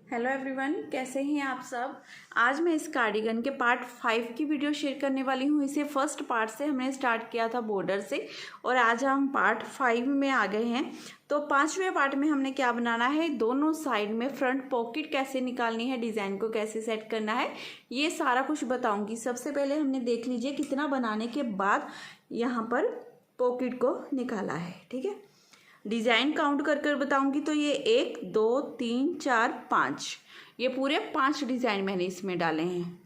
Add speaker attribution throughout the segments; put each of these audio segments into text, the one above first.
Speaker 1: Hello everyone, कैसे हैं आप सब। आज मैं इस कार्डिगन के पार्ट 5 की वीडियो शेयर करने वाली हूँ। इसे फर्स्ट पार्ट से हमने स्टार्ट किया था बॉर्डर से और आज हम पार्ट 5 में आ गए हैं। तो 5वें पार्ट में हमने क्या बनाना है, दोनों साइड में फ्रंट पॉकेट कैसे निकालनी है, डिज़ाइन को कैसे सेट करना है, ये सारा कुछ बताऊँगी। सबसे पहले हमने देख लीजिए कितना बनाने के बाद यहाँ पर पॉकेट को निकाला है। ठीक है, डिज़ाइन काउंट कर कर बताऊंगी तो ये 1 2 3 4 5, ये पूरे 5 डिज़ाइन मैंने इसमें डाले हैं।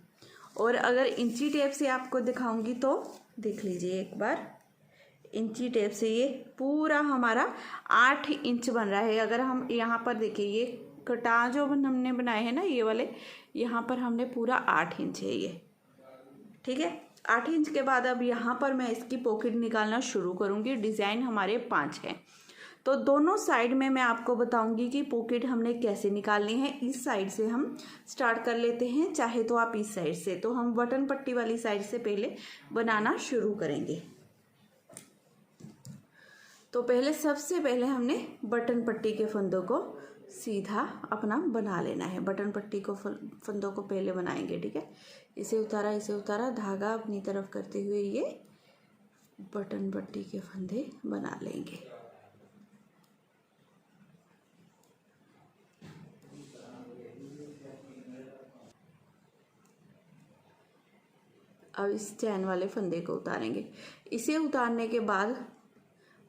Speaker 1: और अगर इंची टेप से आपको दिखाऊंगी तो देख लीजिए एक बार, इंची टेप से ये पूरा हमारा 8 इंच बन रहा है। अगर हम यहाँ पर देखिए, ये कटा जो हमने बनाए हैं ना ये वाले, यहाँ पर हमने पूरा 8 इंच है ये। ठीक है, 8 इंच के बाद अब यहाँ पर मैं इसकी पॉकेट निकालना शुरू करूँगी। डिज़ाइन हमारे 5 हैं, तो दोनों साइड में मैं आपको बताऊंगी कि पॉकेट हमने कैसे निकालनी है। इस साइड से हम स्टार्ट कर लेते हैं, चाहे तो आप इस साइड से। तो हम बटन पट्टी वाली साइड से पहले बनाना शुरू करेंगे। तो सबसे पहले हमने बटन पट्टी के फंदों को सीधा अपना बना लेना है। बटन पट्टी को फंदों को पहले बनाएंगे। ठीक है, इसे उतारा, धागा अपनी तरफ करते हुए ये बटन पट्टी के फंदे बना लेंगे। अब इस चैन वाले फंदे को उतारेंगे। इसे उतारने के बाद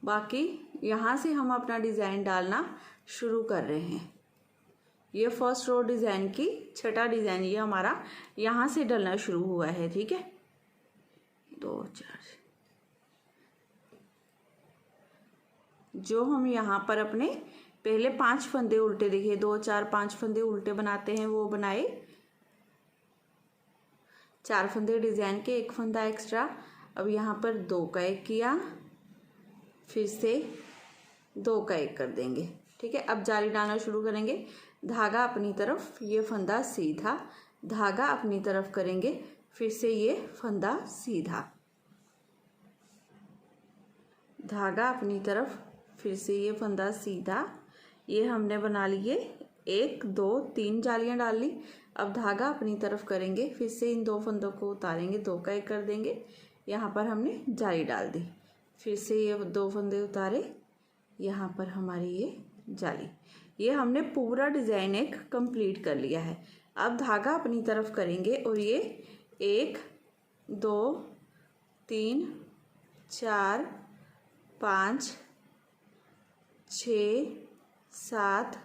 Speaker 1: बाकी यहाँ से हम अपना डिज़ाइन डालना शुरू कर रहे हैं। ये फर्स्ट रो डिज़ाइन की छठा डिज़ाइन ये हमारा यहाँ से डलना शुरू हुआ है। ठीक है, 2 4 जो हम यहाँ पर अपने पहले 5 फंदे उल्टे, देखिए 2 4 5 फंदे उल्टे बनाते हैं, वो बनाए। 4 फंदे डिज़ाइन के, 1 फंदा एक्स्ट्रा। अब यहाँ पर 2 का 1 किया, फिर से 2 का 1 कर देंगे। ठीक है, अब जाली डालना शुरू करेंगे। धागा अपनी तरफ, ये फंदा सीधा, धागा अपनी तरफ करेंगे, फिर से ये फंदा सीधा, धागा अपनी तरफ, फिर से ये फंदा सीधा। ये हमने बना लिए 1 2 3 जालियाँ डाल ली। अब धागा अपनी तरफ करेंगे, फिर से इन 2 फंदों को उतारेंगे, 2 का 1 कर देंगे। यहाँ पर हमने जाली डाल दी, फिर से ये 2 फंदे उतारे, यहाँ पर हमारी ये जाली। ये हमने पूरा डिज़ाइन एक कंप्लीट कर लिया है। अब धागा अपनी तरफ करेंगे और ये 1 2 3 4 5 6 7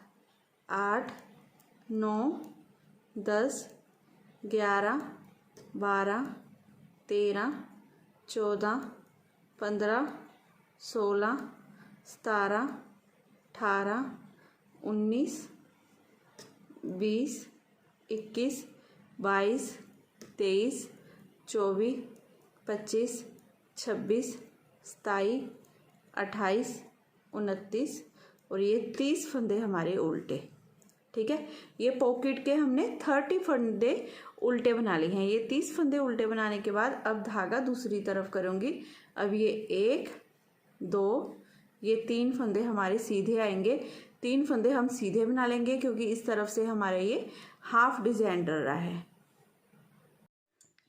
Speaker 1: 8 9 10 11 12 13 14 15 16 17 18 19 20 21 22 23 24 25 26 27 28 29 और ये 30 फंदे हमारे उल्टे। ठीक है, ये पॉकेट के हमने 30 फंदे उल्टे बना लिए हैं। ये 30 फंदे उल्टे बनाने के बाद अब धागा दूसरी तरफ करूँगी। अब ये 1 2, ये 3 फंदे हमारे सीधे आएंगे। 3 फंदे हम सीधे बना लेंगे क्योंकि इस तरफ से हमारे ये हाफ डिजाइन डल रहा है।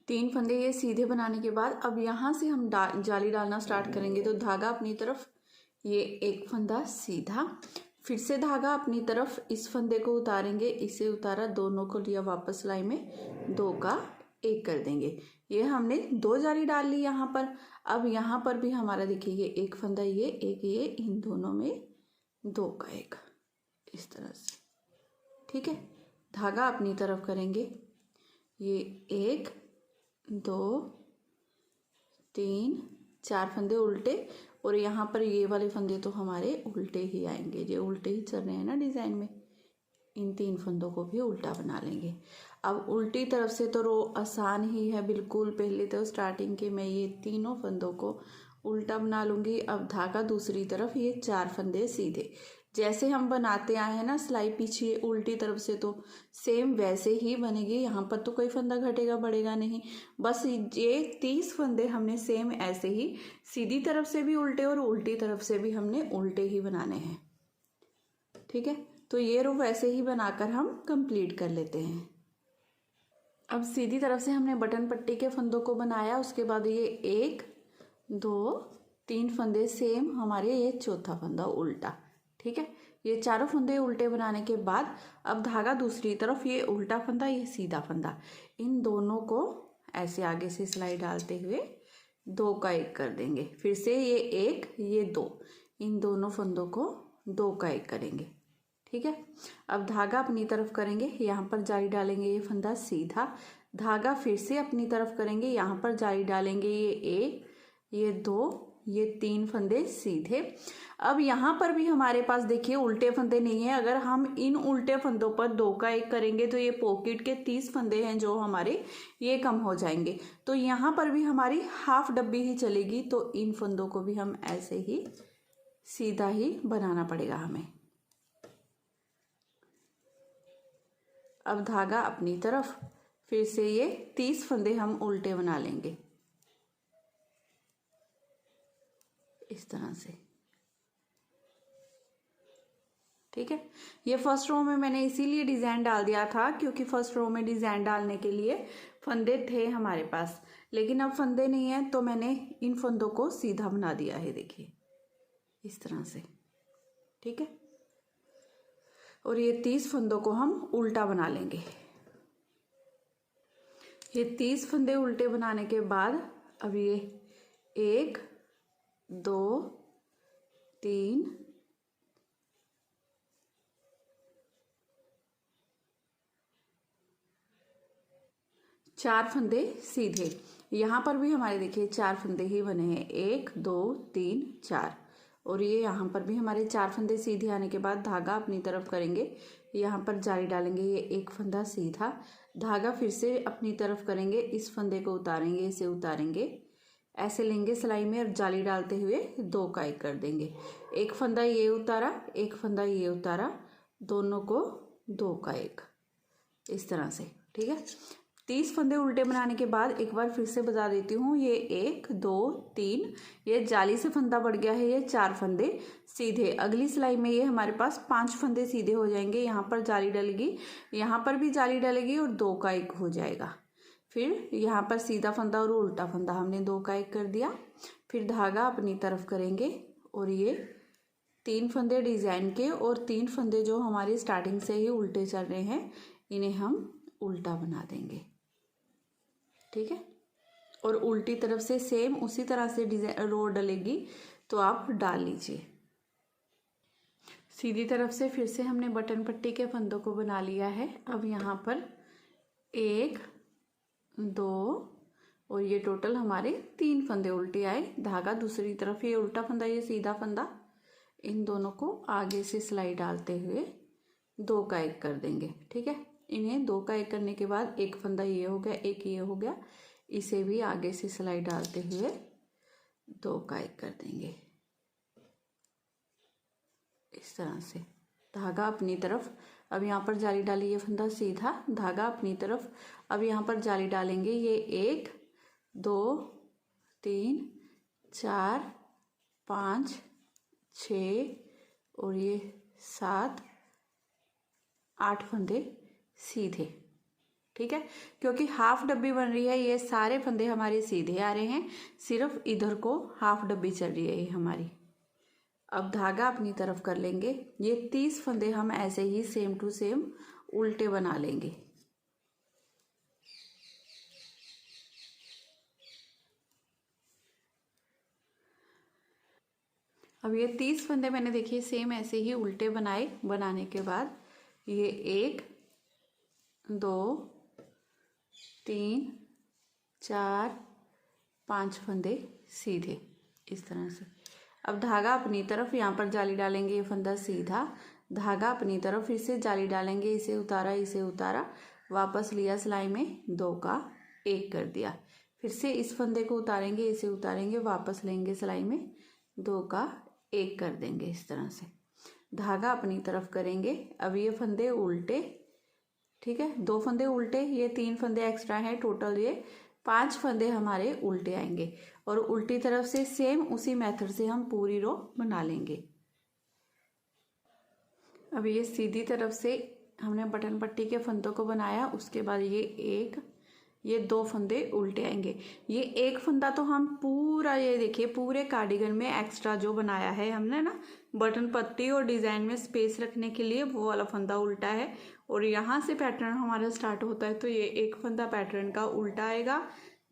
Speaker 1: 3 फंदे ये सीधे बनाने के बाद अब यहाँ से हम जाली डालना स्टार्ट करेंगे। तो धागा अपनी तरफ, ये 1 फंदा सीधा, फिर से धागा अपनी तरफ, इस फंदे को उतारेंगे, इसे उतारा, दोनों को लिया वापस लाई में, 2 का 1 कर देंगे। ये हमने 2 जाली डाल ली यहाँ पर। अब यहाँ पर भी हमारा देखिए ये 1 फंदा, ये 1, ये इन दोनों में 2 का 1, इस तरह से। ठीक है, धागा अपनी तरफ करेंगे, ये 1 2 3 4 फंदे उल्टे और यहाँ पर ये वाले फंदे तो हमारे उल्टे ही आएंगे। ये उल्टे ही चल रहे हैं ना डिज़ाइन में, इन 3 फंदों को भी उल्टा बना लेंगे। अब उल्टी तरफ से तो रो आसान ही है बिल्कुल। पहले तो स्टार्टिंग के मैं ये तीनों फंदों को उल्टा बना लूँगी। अब धागा दूसरी तरफ, ये 4 फंदे सीधे, जैसे हम बनाते आए हैं ना सिलाई पीछे उल्टी तरफ से, तो सेम वैसे ही बनेगी। यहाँ पर तो कोई फंदा घटेगा बढ़ेगा नहीं, बस ये 30 फंदे हमने सेम ऐसे ही सीधी तरफ से भी उल्टे और उल्टी तरफ से भी हमने उल्टे ही बनाने हैं। ठीक है, तो ये रो वैसे ही बनाकर हम कंप्लीट कर लेते हैं। अब सीधी तरफ से हमने बटन पट्टी के फंदों को बनाया, उसके बाद ये 1 2 3 फंदे सेम हमारे, ये चौथा फंदा उल्टा। ठीक है, ये चारों फंदे उल्टे बनाने के बाद अब धागा दूसरी तरफ, ये उल्टा फंदा ये सीधा फंदा, इन दोनों को ऐसे आगे से सिलाई डालते हुए 2 का 1 कर देंगे। फिर से ये 1 ये 2, इन दोनों फंदों को 2 का 1 करेंगे। ठीक है, अब धागा अपनी तरफ करेंगे, यहाँ पर जाली डालेंगे, ये फंदा सीधा, धागा फिर से अपनी तरफ करेंगे, यहाँ पर जाली डालेंगे, ये 1 ये 2 ये 3 फंदे सीधे। अब यहाँ पर भी हमारे पास देखिए उल्टे फंदे नहीं है, अगर हम इन उल्टे फंदों पर 2 का 1 करेंगे तो ये पॉकेट के 30 फंदे हैं जो हमारे, ये कम हो जाएंगे। तो यहाँ पर भी हमारी हाफ डब्बी ही चलेगी, तो इन फंदों को भी हम ऐसे ही सीधा ही बनाना पड़ेगा हमें। अब धागा अपनी तरफ, फिर से ये 30 फंदे हम उल्टे बना लेंगे इस तरह से। ठीक है, ये फर्स्ट रो में मैंने इसीलिए डिजाइन डाल दिया था क्योंकि फर्स्ट रो में डिजाइन डालने के लिए फंदे थे हमारे पास, लेकिन अब फंदे नहीं है तो मैंने इन फंदों को सीधा बना दिया है, देखिए इस तरह से। ठीक है, और ये 30 फंदों को हम उल्टा बना लेंगे। ये 30 फंदे उल्टे बनाने के बाद अब ये 1 2 3 4 फंदे सीधे, यहाँ पर भी हमारे देखिए 4 फंदे ही बने हैं, 1 2 3 4, और ये यहाँ पर भी हमारे 4 फंदे सीधे आने के बाद धागा अपनी तरफ करेंगे, यहाँ पर जाली डालेंगे, ये 1 फंदा सीधा, धागा फिर से अपनी तरफ करेंगे, इस फंदे को उतारेंगे, इसे उतारेंगे, ऐसे लेंगे सिलाई में और जाली डालते हुए 2 का 1 कर देंगे। 1 फंदा ये उतारा, 1 फंदा ये उतारा, दोनों को 2 का 1 इस तरह से। ठीक है, 30 फंदे उल्टे बनाने के बाद एक बार फिर से बता देती हूँ, ये 1 2 3, ये जाली से फंदा बढ़ गया है, ये 4 फंदे सीधे। अगली सिलाई में ये हमारे पास 5 फंदे सीधे हो जाएंगे, यहाँ पर जाली डलेगी, यहाँ पर भी जाली डलेगी और 2 का 1 हो जाएगा। फिर यहाँ पर सीधा फंदा और उल्टा फंदा हमने 2 का 1 कर दिया। फिर धागा अपनी तरफ करेंगे और ये 3 फंदे डिजाइन के और 3 फंदे जो हमारे स्टार्टिंग से ही उल्टे चल रहे हैं, इन्हें हम उल्टा बना देंगे। ठीक है, और उल्टी तरफ से सेम उसी तरह से डिजाइन रो डलेगी, तो आप डाल लीजिए। सीधी तरफ से फिर से हमने बटन पट्टी के फंदों को बना लिया है। अब यहाँ पर 1 2 और ये टोटल हमारे 3 फंदे उल्टे आए, धागा दूसरी तरफ, ये उल्टा फंदा ये सीधा फंदा, इन दोनों को आगे से सिलाई डालते हुए 2 का 1 कर देंगे। ठीक है, इन्हें 2 का 1 करने के बाद 1 फंदा ये हो गया, 1 ये हो गया, इसे भी आगे से सिलाई डालते हुए 2 का 1 कर देंगे इस तरह से। धागा अपनी तरफ, अब यहाँ पर जाली डाली, ये फंदा सीधा, धागा अपनी तरफ, अब यहाँ पर जाली डालेंगे, ये 1 2 3 4 5 6 और ये 7 8 फंदे सीधे। ठीक है, क्योंकि हाफ डब्बी बन रही है, ये सारे फंदे हमारे सीधे आ रहे हैं, सिर्फ इधर को हाफ डब्बी चल रही है ये हमारी। अब धागा अपनी तरफ कर लेंगे, ये 30 फंदे हम ऐसे ही सेम टू सेम उल्टे बना लेंगे। अब ये 30 फंदे मैंने देखिए सेम ऐसे ही उल्टे बनाए, बनाने के बाद ये 1 2 3 4 5 फंदे सीधे इस तरह से। अब धागा अपनी तरफ, यहाँ पर जाली डालेंगे, ये फंदा सीधा, धागा अपनी तरफ, फिर से जाली डालेंगे, इसे उतारा, इसे उतारा, वापस लिया सिलाई में, 2 का 1 कर दिया, फिर से इस फंदे को उतारेंगे, इसे उतारेंगे, वापस लेंगे सिलाई में, 2 का 1 कर देंगे इस तरह से। धागा अपनी तरफ करेंगे, अब ये फंदे उल्टे, ठीक है, 2 फंदे उल्टे, ये 3 फंदे एक्स्ट्रा हैं, टोटल ये 5 फंदे हमारे उल्टे आएंगे, और उल्टी तरफ से सेम उसी मेथड से हम पूरी रो बना लेंगे। अब ये सीधी तरफ से हमने बटन पट्टी के फंदों को बनाया, उसके बाद ये 2 फंदे उल्टे आएंगे। ये एक फंदा तो हम पूरा, ये देखिए पूरे कार्डिगन में एक्स्ट्रा जो बनाया है हमने ना, बटन पट्टी और डिज़ाइन में स्पेस रखने के लिए, वो वाला फंदा उल्टा है। और यहाँ से पैटर्न हमारा स्टार्ट होता है, तो ये एक फंदा पैटर्न का उल्टा आएगा,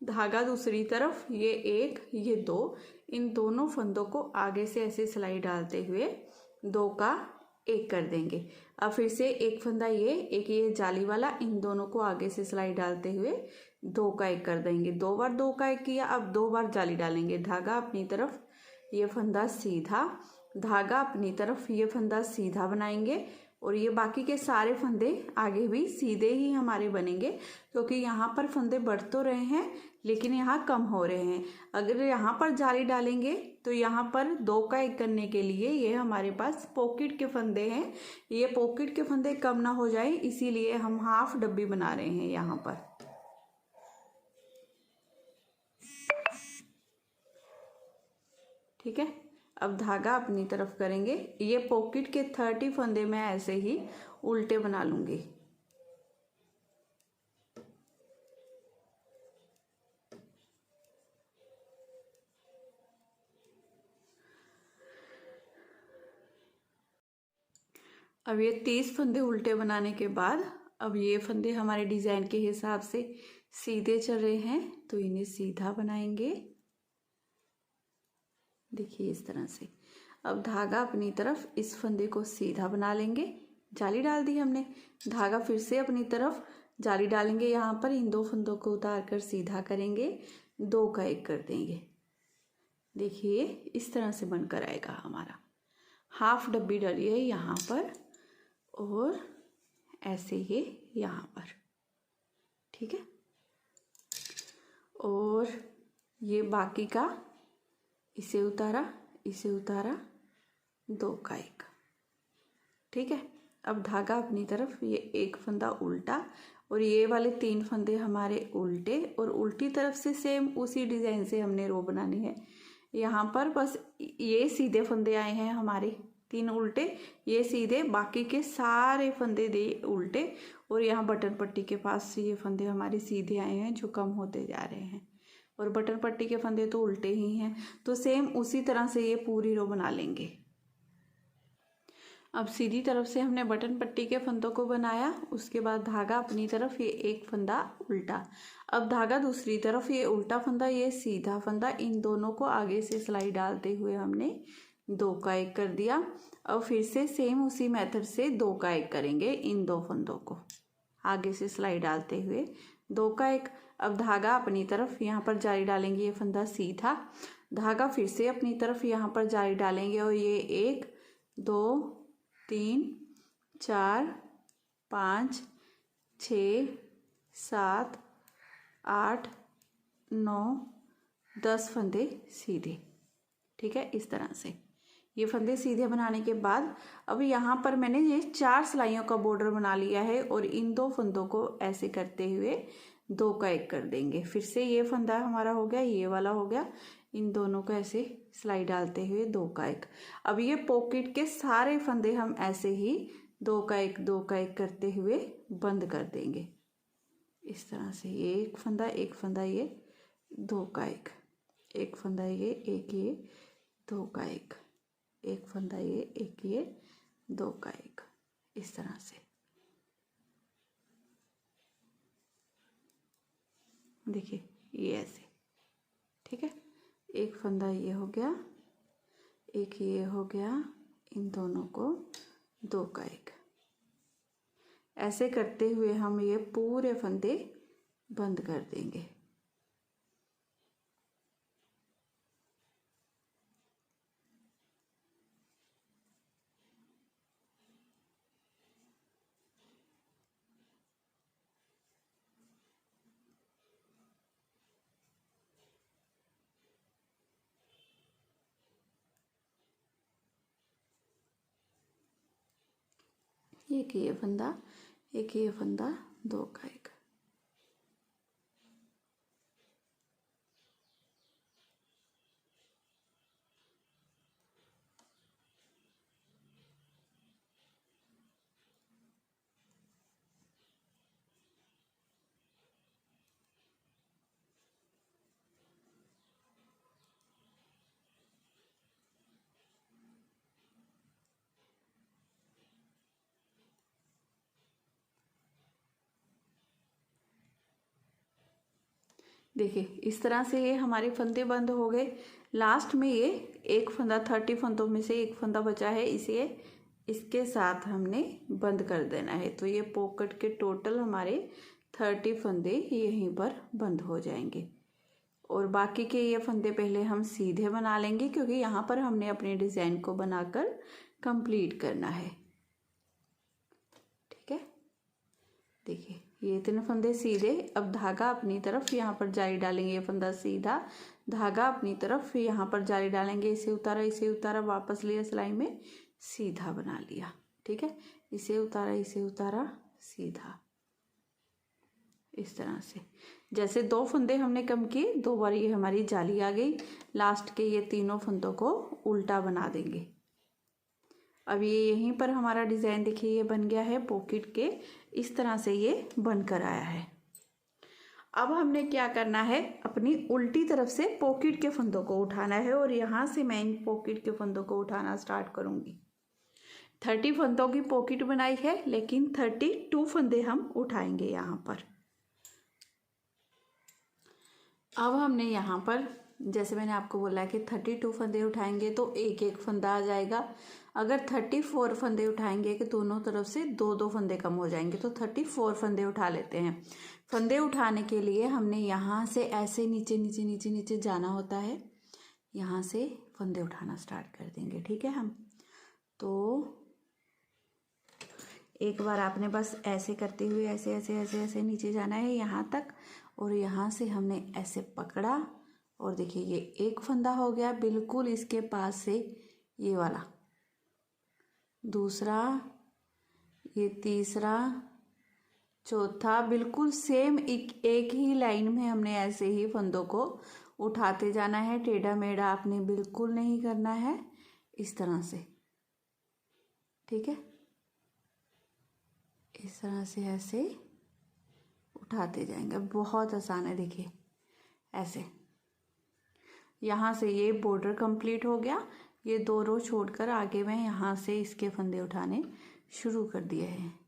Speaker 1: धागा दूसरी तरफ, ये 1 ये 2, इन दोनों फंदों को आगे से ऐसे सिलाई डालते हुए 2 का 1 कर देंगे। अब फिर से एक फंदा एक ये जाली वाला, इन दोनों को आगे से सिलाई डालते हुए 2 का 1 कर देंगे। 2 बार 2 का 1 किया, अब 2 बार जाली डालेंगे, धागा अपनी तरफ, ये फंदा सीधा, धागा अपनी तरफ, ये फंदा सीधा बनाएंगे। और ये बाकी के सारे फंदे आगे भी सीधे ही हमारे बनेंगे, क्योंकि यहाँ पर फंदे बढ़ तो रहे हैं लेकिन यहाँ कम हो रहे हैं। अगर यहाँ पर जाली डालेंगे तो यहाँ पर 2 का 1 करने के लिए ये हमारे पास पॉकेट के फंदे हैं, ये पॉकेट के फंदे कम ना हो जाए, इसीलिए हम हाफ डब्बी बना रहे हैं यहाँ पर। ठीक है, अब धागा अपनी तरफ करेंगे, ये पॉकेट के 30 फंदे मैं ऐसे ही उल्टे बना लूंगी। अब ये 30 फंदे उल्टे बनाने के बाद, अब ये फंदे हमारे डिजाइन के हिसाब से सीधे चल रहे हैं, तो इन्हें सीधा बनाएंगे, देखिए इस तरह से। अब धागा अपनी तरफ, इस फंदे को सीधा बना लेंगे, जाली डाल दी हमने, धागा फिर से अपनी तरफ, जाली डालेंगे यहाँ पर, इन 2 फंदों को उतार कर सीधा करेंगे, 2 का 1 कर देंगे। देखिए इस तरह से बनकर आएगा हमारा। हाफ डब्बी डालिए यहाँ पर और ऐसे ही यहाँ पर, ठीक है। और ये बाकी का इसे उतारा, 2 का 1, ठीक है। अब धागा अपनी तरफ, ये एक फंदा उल्टा और ये वाले 3 फंदे हमारे उल्टे, और उल्टी तरफ से सेम उसी डिजाइन से हमने रो बनानी है। यहाँ पर बस ये सीधे फंदे आए हैं हमारे 3 उल्टे, ये सीधे, बाकी के सारे फंदे दे उल्टे, और यहाँ बटन पट्टी के पास ये फंदे हमारे सीधे आए हैं जो कम होते जा रहे हैं, और बटन पट्टी के फंदे तो उल्टे ही हैं। तो सेम उसी तरह से ये पूरी रो बना लेंगे। अब सीधी तरफ से हमने बटन पट्टी के फंदों को बनाया, उसके बाद धागा अपनी तरफ, ये एक फंदा उल्टा, अब धागा दूसरी तरफ, ये उल्टा फंदा, ये सीधा फंदा, इन दोनों को आगे से सिलाई डालते हुए हमने 2 का 1 कर दिया। अब फिर से सेम उसी मेथड से 2 का 1 करेंगे, इन 2 फंदों को आगे से सिलाई डालते हुए 2 का 1। अब धागा अपनी तरफ, यहाँ पर जाली डालेंगे, ये फंदा सीधा, धागा फिर से अपनी तरफ, यहाँ पर जाली डालेंगे, और ये 1 2 3 4 5 6 7 8 9 10 फंदे सीधे, ठीक है। इस तरह से ये फंदे सीधे बनाने के बाद, अब यहाँ पर मैंने ये 4 सिलाइयों का बॉर्डर बना लिया है, और इन 2 फंदों को ऐसे करते हुए 2 का 1 कर देंगे। फिर से ये फंदा हमारा हो गया, ये वाला हो गया, इन दोनों को ऐसे सिलाई डालते हुए 2 का 1। अब ये पॉकेट के सारे फंदे हम ऐसे ही 2 का 1 करते हुए बंद कर देंगे, इस तरह से। एक फंदा ये 2 का 1, एक फंदा ये 2 का 1, एक फंदा ये 2 का 1, इस तरह से। देखिए ये ऐसे, ठीक है। एक फंदा ये हो गया, एक ये हो गया, इन दोनों को 2 का 1, ऐसे करते हुए हम ये पूरे फंदे बंद कर देंगे। एक ये फंदा, एक ये फंदा, 2 का 1। देखिए इस तरह से ये हमारे फंदे बंद हो गए। लास्ट में ये एक फंदा 30 फंदों में से एक फंदा बचा है, इसे इसके साथ हमने बंद कर देना है। तो ये पॉकेट के टोटल हमारे 30 फंदे यहीं पर बंद हो जाएंगे और बाकी के ये फंदे पहले हम सीधे बना लेंगे क्योंकि यहाँ पर हमने अपने डिज़ाइन को बनाकर कंप्लीट करना है। ठीक है, देखिए ये इतने फंदे सीधे। अब धागा अपनी तरफ यहाँ पर जाली डालेंगे, ये फंदा सीधा, धागा अपनी तरफ यहाँ पर जाली डालेंगे, इसे उतारा, वापस लिया सिलाई में, सीधा बना लिया। ठीक है, इसे उतारा सीधा, इस तरह से। जैसे 2 फंदे हमने कम किए, 2 बार ये हमारी जाली आ गई। लास्ट के ये तीनों फंदों को उल्टा बना देंगे। अब ये यहीं पर हमारा डिज़ाइन देखिए ये बन गया है पॉकेट के, इस तरह से ये बनकर आया है। अब हमने क्या करना है, अपनी उल्टी तरफ से पॉकेट के फंदों को उठाना है और यहाँ से मैं इन पॉकेट के फंदों को उठाना स्टार्ट करूँगी। 30 फंदों की पॉकेट बनाई है लेकिन 32 फंदे हम उठाएंगे यहाँ पर। अब हमने यहाँ पर जैसे मैंने आपको बोला कि 32 फंदे उठाएंगे तो एक एक फंदा आ जाएगा। अगर 34 फंदे उठाएंगे कि दोनों तरफ से 2-2 फंदे कम हो जाएंगे, तो 34 फंदे उठा लेते हैं। फंदे उठाने के लिए हमने यहाँ से ऐसे नीचे जाना होता है, यहाँ से फंदे उठाना स्टार्ट कर देंगे। ठीक है, हम तो एक बार आपने बस ऐसे करते हुए ऐसे नीचे जाना है यहाँ तक, और यहाँ से हमने ऐसे पकड़ा और देखिए ये एक फंदा हो गया बिल्कुल इसके पास से, ये वाला दूसरा, ये तीसरा, चौथा, बिल्कुल सेम एक ही लाइन में हमने ऐसे ही फंदों को उठाते जाना है। टेढ़ा मेढ़ा आपने बिल्कुल नहीं करना है, इस तरह से। ठीक है, इस तरह से ऐसे उठाते जाएंगे, बहुत आसान है। देखिए ऐसे, यहाँ से ये बॉर्डर कंप्लीट हो गया। ये 2 रो छोड़कर आगे मैं यहाँ से इसके फंदे उठाने शुरू कर दिए हैं।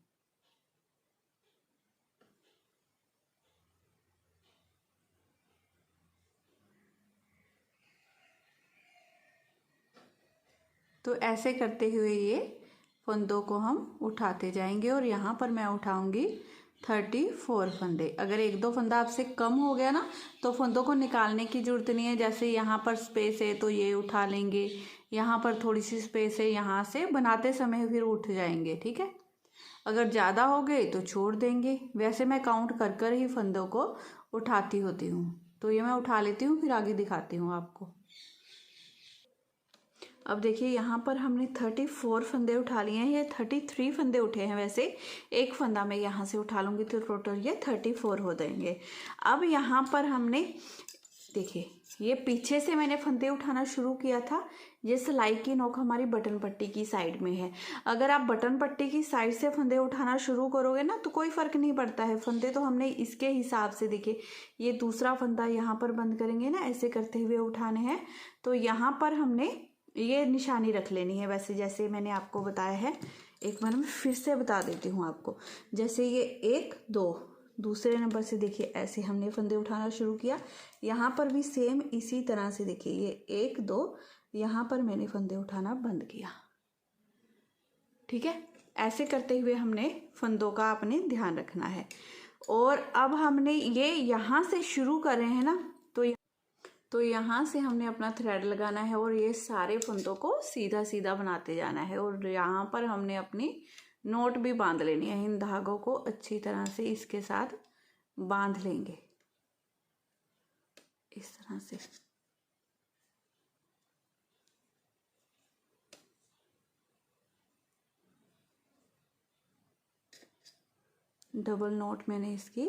Speaker 1: तो ऐसे करते हुए ये फंदों को हम उठाते जाएंगे और यहाँ पर मैं उठाऊंगी 34 फंदे। अगर 1-2 फंदा आपसे कम हो गया ना तो फंदों को निकालने की ज़रूरत नहीं है। जैसे यहाँ पर स्पेस है तो ये उठा लेंगे, यहाँ पर थोड़ी सी स्पेस है, यहाँ से बनाते समय फिर उठ जाएंगे। ठीक है, अगर ज़्यादा हो गए तो छोड़ देंगे। वैसे मैं काउंट कर कर ही फंदों को उठाती होती हूँ, तो ये मैं उठा लेती हूँ, फिर आगे दिखाती हूँ आपको। अब देखिए यहाँ पर हमने 34 फंदे उठा लिए हैं, ये 33 फंदे उठे हैं। वैसे एक फंदा मैं यहाँ से उठा लूँगी तो टोटल ये 34 हो जाएंगे। अब यहाँ पर हमने देखिए ये पीछे से मैंने फंदे उठाना शुरू किया था। ये सिलाई की नोक हमारी बटन पट्टी की साइड में है। अगर आप बटन पट्टी की साइड से फंदे उठाना शुरू करोगे ना तो कोई फ़र्क नहीं पड़ता है। फंदे तो हमने इसके हिसाब से, देखिए ये दूसरा फंदा यहाँ पर बंद करेंगे ना, ऐसे करते हुए उठाने हैं। तो यहाँ पर हमने ये निशानी रख लेनी है, वैसे जैसे मैंने आपको बताया है। एक बार मैं फिर से बता देती हूँ आपको। जैसे ये 1 2 दूसरे नंबर से देखिए ऐसे हमने फंदे उठाना शुरू किया। यहाँ पर भी सेम इसी तरह से देखिए ये 1 2 यहाँ पर मैंने फंदे उठाना बंद किया। ठीक है, ऐसे करते हुए हमने फंदों का अपने ध्यान रखना है। और अब हमने ये यहाँ से शुरू कर रहे हैं ना, तो यहाँ से हमने अपना थ्रेड लगाना है और ये सारे फंदों को सीधा सीधा बनाते जाना है। और यहाँ पर हमने अपनी नोट भी बांध लेनी है। इन धागों को अच्छी तरह से इसके साथ बांध लेंगे, इस तरह से। डबल नोट मैंने इसकी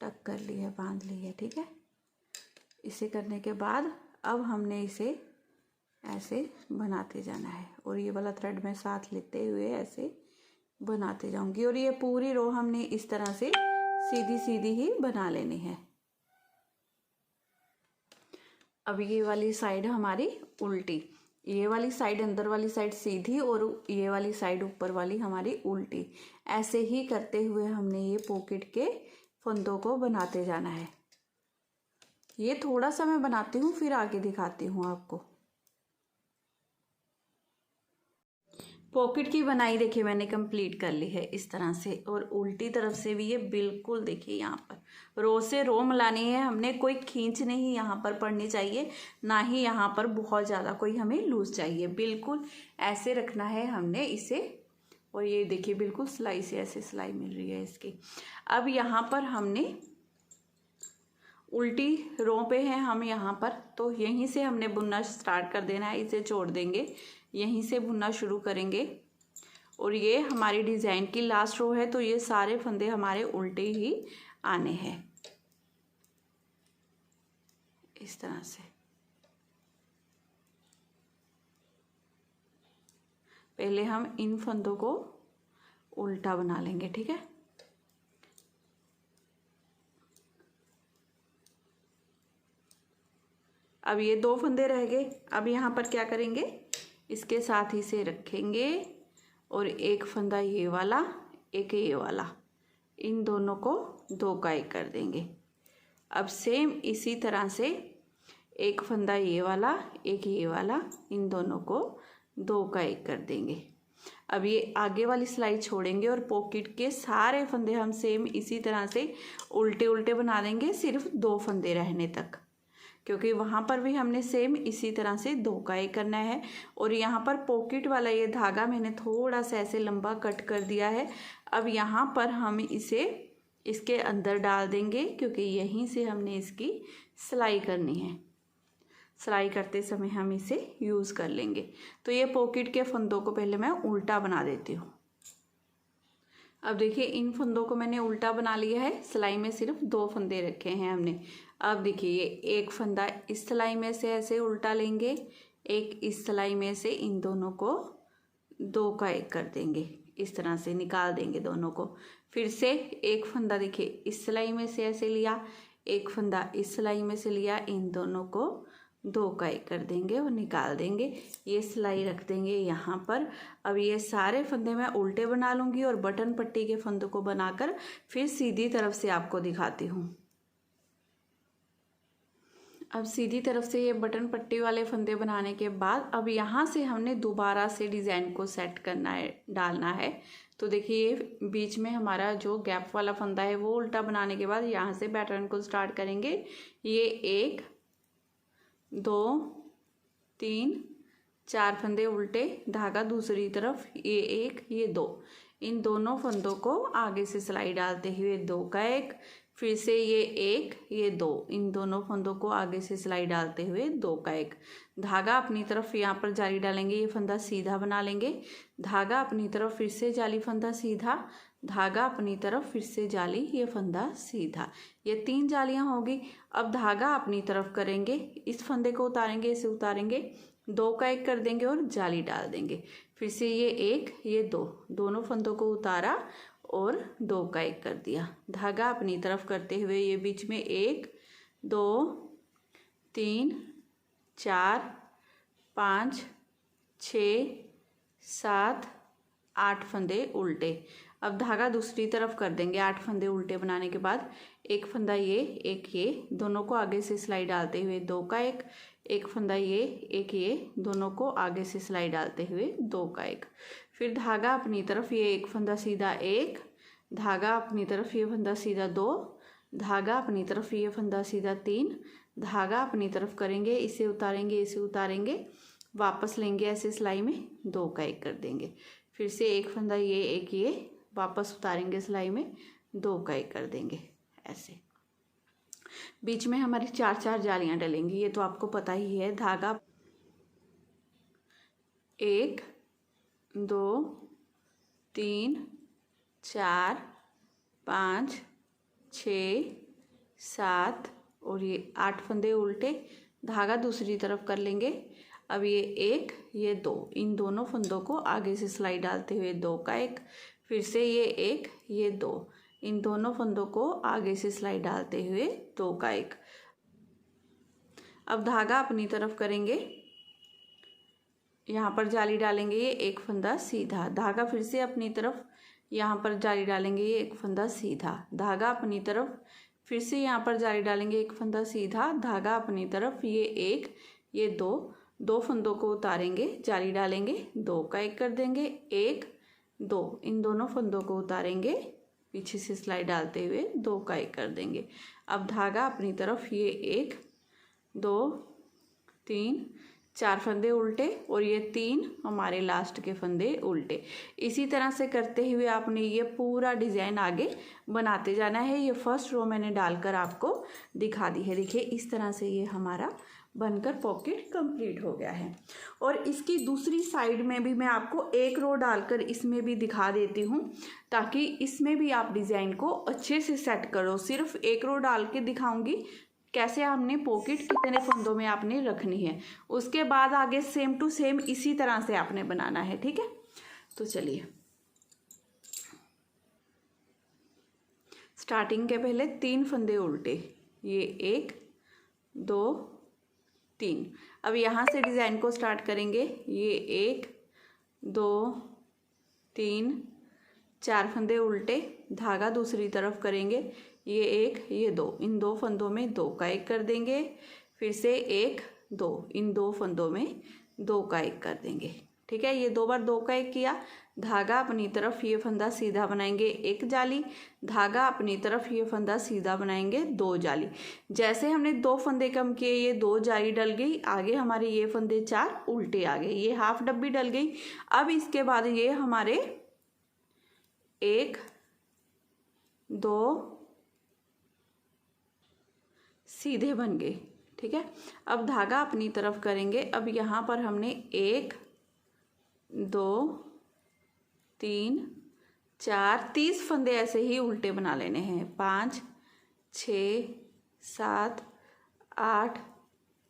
Speaker 1: टक कर ली है, बांध ली है। ठीक है, इसे करने के बाद अब हमने इसे ऐसे बनाते जाना है और ये वाला थ्रेड मैं साथ लेते हुए ऐसे बनाते जाऊंगी। और ये पूरी रो हमने इस तरह से सीधी सीधी ही बना लेनी है। अब ये वाली साइड हमारी उल्टी, ये वाली साइड अंदर वाली साइड सीधी और ये वाली साइड ऊपर वाली हमारी उल्टी। ऐसे ही करते हुए हमने ये पॉकेट के फंदों को बनाते जाना है। ये थोड़ा सा मैं बनाती हूँ, फिर आगे दिखाती हूँ आपको। पॉकेट की बनाई देखिए मैंने कंप्लीट कर ली है इस तरह से, और उल्टी तरफ से भी ये बिल्कुल देखिए यहाँ पर रो से रो मिलानी है हमने, कोई खींच नहीं यहाँ पर पड़नी चाहिए, ना ही यहाँ पर बहुत ज़्यादा कोई हमें लूज चाहिए, बिल्कुल ऐसे रखना है हमने इसे। और ये देखिए बिल्कुल सिलाई से ऐसे सिलाई मिल रही है इसकी। अब यहाँ पर हमने उल्टी रो पे हैं हम यहाँ पर, तो यहीं से हमने बुनना स्टार्ट कर देना है, इसे छोड़ देंगे, यहीं से बुनना शुरू करेंगे। और ये हमारी डिज़ाइन की लास्ट रो है, तो ये सारे फंदे हमारे उल्टे ही आने हैं इस तरह से। पहले हम इन फंदों को उल्टा बना लेंगे, ठीक है। अब ये 2 फंदे रह गए। अब यहाँ पर क्या करेंगे, इसके साथ ही से रखेंगे और एक फंदा ये वाला, एक ये वाला, इन दोनों को 2 का 1 कर देंगे। अब सेम इसी तरह से एक फंदा ये वाला, एक ये वाला, इन दोनों को 2 का 1 कर देंगे। अब ये आगे वाली सिलाई छोड़ेंगे और पॉकेट के सारे फंदे हम सेम इसी तरह से उल्टे उल्टे बना देंगे, सिर्फ 2 फंदे रहने तक, क्योंकि वहाँ पर भी हमने सेम इसी तरह से 2 का 1 करना है। और यहाँ पर पॉकेट वाला ये धागा मैंने थोड़ा सा ऐसे लंबा कट कर दिया है। अब यहाँ पर हम इसे इसके अंदर डाल देंगे, क्योंकि यहीं से हमने इसकी सिलाई करनी है। सिलाई करते समय हम इसे यूज़ कर लेंगे। तो ये पॉकेट के फंदों को पहले मैं उल्टा बना देती हूँ। अब देखिए इन फंदों को मैंने उल्टा बना लिया है, सिलाई में सिर्फ 2 फंदे रखे हैं हमने। अब देखिए ये एक फंदा इस सिलाई में से ऐसे उल्टा लेंगे, एक इस सिलाई में से, इन दोनों को 2 का 1 कर देंगे, इस तरह से निकाल देंगे दोनों को। फिर से एक फंदा देखिए इस सिलाई में से ऐसे लिया, एक फंदा इस सिलाई में से लिया, इन दोनों को 2 का 1 कर देंगे और निकाल देंगे। ये सिलाई रख देंगे यहाँ पर। अब ये सारे फंदे मैं उल्टे बना लूँगी और बटन पट्टी के फंदों को बनाकर फिर सीधी तरफ से आपको दिखाती हूँ। अब सीधी तरफ से ये बटन पट्टी वाले फंदे बनाने के बाद अब यहाँ से हमने दोबारा से डिज़ाइन को सेट करना है, डालना है। तो देखिए ये बीच में हमारा जो गैप वाला फंदा है वो उल्टा बनाने के बाद यहाँ से पैटर्न को स्टार्ट करेंगे। ये 1 2 3 4 फंदे उल्टे, धागा दूसरी तरफ, ये 1 ये 2, इन दोनों फंदों को आगे से सिलाई डालते हुए 2 का 1, फिर से ये 1 ये 2, इन दोनों फंदों को आगे से सिलाई डालते हुए 2 का 1, धागा अपनी तरफ यहाँ पर जाली डालेंगे, ये फंदा सीधा बना लेंगे, धागा अपनी तरफ फिर से जाली फंदा सीधा, धागा अपनी तरफ फिर से जाली, ये फंदा सीधा, ये 3 जालियाँ होगी। अब धागा अपनी तरफ करेंगे, इस फंदे को उतारेंगे, इसे उतारेंगे, 2 का 1 कर देंगे और जाली डाल देंगे। फिर से ये 1 ये 2, दोनों फंदों को उतारा और 2 का 1 कर दिया, धागा अपनी तरफ करते हुए ये बीच में 1 2 3 4 5 6 7 8 फंदे उल्टे। अब धागा दूसरी तरफ कर देंगे, 8 फंदे उल्टे बनाने के बाद एक फंदा ये, एक ये, दोनों को आगे से सिलाई डालते हुए 2 का 1, एक फंदा ये, एक ये, दोनों को आगे से सिलाई डालते हुए 2 का 1, फिर धागा अपनी तरफ, ये एक फंदा सीधा 1, धागा अपनी तरफ, ये फंदा सीधा 2, धागा अपनी तरफ, ये फंदा सीधा 3, धागा अपनी तरफ करेंगे, इसे उतारेंगे, इसे उतारेंगे, वापस लेंगे ऐसे सिलाई में, 2 का 1 कर देंगे, फिर से एक फंदा ये, एक ये, वापस उतारेंगे सिलाई में, 2 का 1 कर देंगे ऐसे। बीच में हमारी 4 जालियां डलेंगी, ये तो आपको पता ही है। धागा 1 2 3 4 5 6 7 और ये 8 फंदे उल्टे, धागा दूसरी तरफ कर लेंगे। अब ये 1 ये 2, इन दोनों फंदों को आगे से सिलाई डालते हुए 2 का 1, फिर से ये 1 ये 2, इन दोनों फंदों को आगे से सिलाई डालते हुए 2 का 1। अब धागा अपनी तरफ करेंगे, यहाँ पर जाली डालेंगे, ये एक फंदा सीधा, धागा फिर से अपनी तरफ, यहाँ पर जाली डालेंगे ये एक फंदा सीधा, धागा अपनी तरफ, फिर से यहाँ पर जाली डालेंगे एक फंदा सीधा, धागा अपनी तरफ, ये एक, ये दो फंदों को उतारेंगे, जाली डालेंगे, 2 का 1 कर देंगे, 1 2, इन दोनों फंदों को उतारेंगे, पीछे से सिलाई डालते हुए 2 का 1 कर देंगे। अब धागा अपनी तरफ, ये 1 2 3 4 फंदे उल्टे और ये 3 हमारे लास्ट के फंदे उल्टे। इसी तरह से करते हुए आपने ये पूरा डिज़ाइन आगे बनाते जाना है। ये फर्स्ट रो मैंने डालकर आपको दिखा दी है। देखिए इस तरह से ये हमारा बनकर पॉकेट कंप्लीट हो गया है। और इसकी दूसरी साइड में भी मैं आपको एक रो डालकर इसमें भी दिखा देती हूँ, ताकि इसमें भी आप डिज़ाइन को अच्छे से सेट करो। सिर्फ एक रो डाल के दिखाऊंगी कैसे हमने पॉकेट कितने फंदों में आपने रखनी है, उसके बाद आगे सेम टू सेम इसी तरह से आपने बनाना है। ठीक है, तो चलिए स्टार्टिंग के पहले 3 फंदे उल्टे, ये 1 2 3। अब यहाँ से डिज़ाइन को स्टार्ट करेंगे। ये 1 2 3 4 फंदे उल्टे, धागा दूसरी तरफ करेंगे, ये 1 ये 2, इन 2 फंदों में 2 का 1 कर देंगे, फिर से 1 2, इन 2 फंदों में 2 का 1 कर देंगे। ठीक है, ये 2 बार 2 का 1 किया, धागा अपनी तरफ, ये फंदा सीधा बनाएंगे 1 जाली, धागा अपनी तरफ, ये फंदा सीधा बनाएंगे 2 जाली। जैसे हमने 2 फंदे कम किए, ये 2 जाली डल गई, आगे हमारे ये फंदे 4 उल्टे आ गए, ये हाफ डब्बी डल गई। अब इसके बाद ये हमारे 1 2 सीधे बन गए। ठीक है, अब धागा अपनी तरफ करेंगे। अब यहाँ पर हमने 1 2 3 4 30 फंदे ऐसे ही उल्टे बना लेने हैं। 5 6 7 8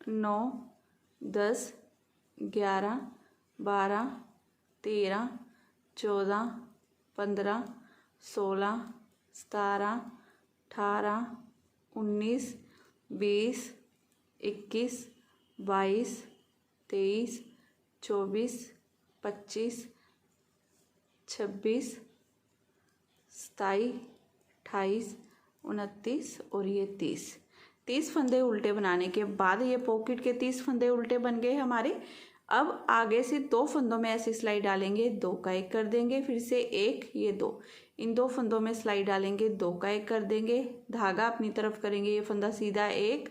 Speaker 1: 9 10 11 12 13 14 15 16 17 18 19 20 21 22 23 24 25 26 27 28 29 और ये 30 फंदे उल्टे बनाने के बाद ये पॉकेट के 30 फंदे उल्टे बन गए हमारे। अब आगे से 2 फंदों में ऐसी सिलाई डालेंगे, 2 का 1 कर देंगे, फिर से 1 ये 2, इन 2 फंदों में सिलाई डालेंगे, 2 का 1 कर देंगे, धागा अपनी तरफ करेंगे, ये फंदा सीधा 1,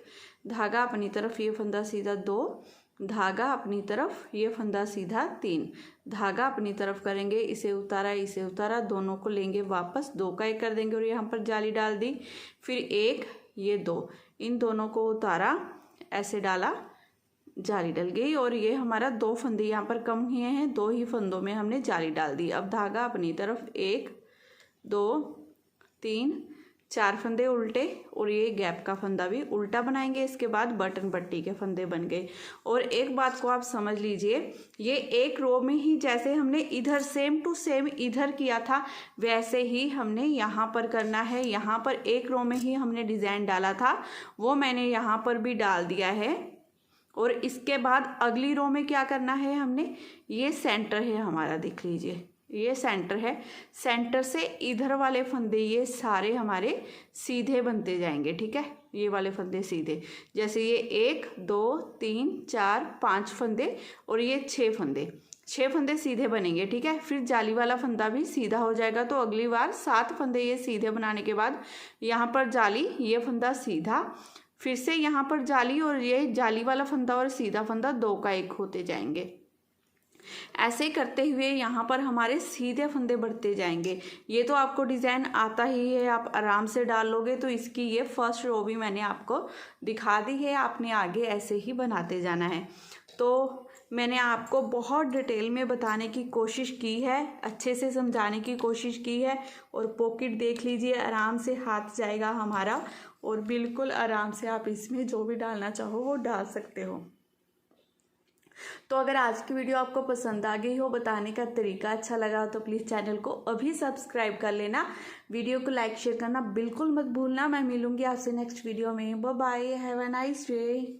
Speaker 1: धागा अपनी तरफ, ये फंदा सीधा 2, धागा अपनी तरफ, ये फंदा सीधा 3, धागा अपनी तरफ करेंगे, इसे उतारा, दोनों को लेंगे वापस, 2 का 1 कर देंगे और यहाँ पर जाली डाल दी, फिर 1 ये 2, इन दोनों को उतारा, ऐसे डाला, जाली डल गई और ये हमारा 2 फंदे यहाँ पर कम हुए हैं, 2 ही फंदों में हमने जाली डाल दी। अब धागा अपनी तरफ 1 2 3 4 फंदे उल्टे और ये गैप का फंदा भी उल्टा बनाएंगे। इसके बाद बटन पट्टी के फंदे बन गए। और एक बात को आप समझ लीजिए, ये एक रो में ही जैसे हमने इधर सेम टू सेम इधर किया था, वैसे ही हमने यहाँ पर करना है। यहाँ पर एक रो में ही हमने डिज़ाइन डाला था, वो मैंने यहाँ पर भी डाल दिया है। और इसके बाद अगली रो में क्या करना है हमने, ये सेंटर है हमारा, देख लीजिए ये सेंटर है, सेंटर से इधर वाले फंदे ये सारे हमारे सीधे बनते जाएंगे। ठीक है, ये वाले फंदे सीधे, जैसे ये 1 2 3 4 5 फंदे और ये 6 फंदे सीधे बनेंगे। ठीक है, फिर जाली वाला फंदा भी सीधा हो जाएगा। तो अगली बार 7 फंदे ये सीधे बनाने के बाद यहाँ पर जाली, ये फंदा सीधा, फिर से यहाँ पर जाली और ये जाली वाला फंदा और सीधा फंदा 2 का 1 होते जाएंगे। ऐसे करते हुए यहाँ पर हमारे सीधे फंदे बढ़ते जाएंगे। ये तो आपको डिज़ाइन आता ही है, आप आराम से डाल लोगे। तो इसकी ये फर्स्ट रो भी मैंने आपको दिखा दी है, आपने आगे ऐसे ही बनाते जाना है। तो मैंने आपको बहुत डिटेल में बताने की कोशिश की है, अच्छे से समझाने की कोशिश की है। और पॉकेट देख लीजिए, आराम से हाथ जाएगा हमारा और बिल्कुल आराम से आप इसमें जो भी डालना चाहो वो डाल सकते हो। तो अगर आज की वीडियो आपको पसंद आ गई हो, बताने का तरीका अच्छा लगा तो प्लीज़ चैनल को अभी सब्सक्राइब कर लेना, वीडियो को लाइक शेयर करना बिल्कुल मत भूलना। मैं मिलूंगी आपसे नेक्स्ट वीडियो में। Bye bye, have a nice day.